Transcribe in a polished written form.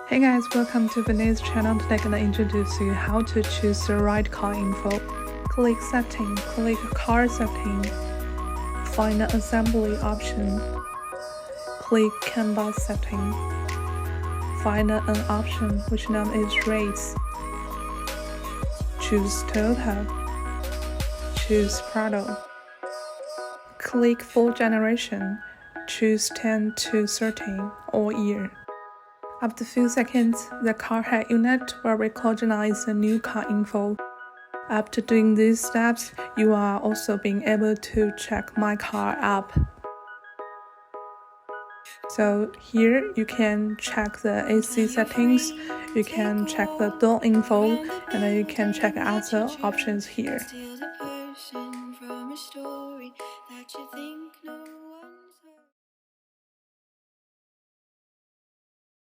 Hey guys, welcome to Binize channel. Today I'm gonna introduce you how to choose the right car info. Click setting, click car setting, find the assembly option, click CANbus setting, find an option which name is race, choose Toyota, choose Prado, click full generation, choose 10 to 13 or year. After a few seconds, the car head unit will recognize the new car info. After doing these steps, you are also being able to check My Car app. So here you can check the AC settings, you can check the door info, and then you can check other options here.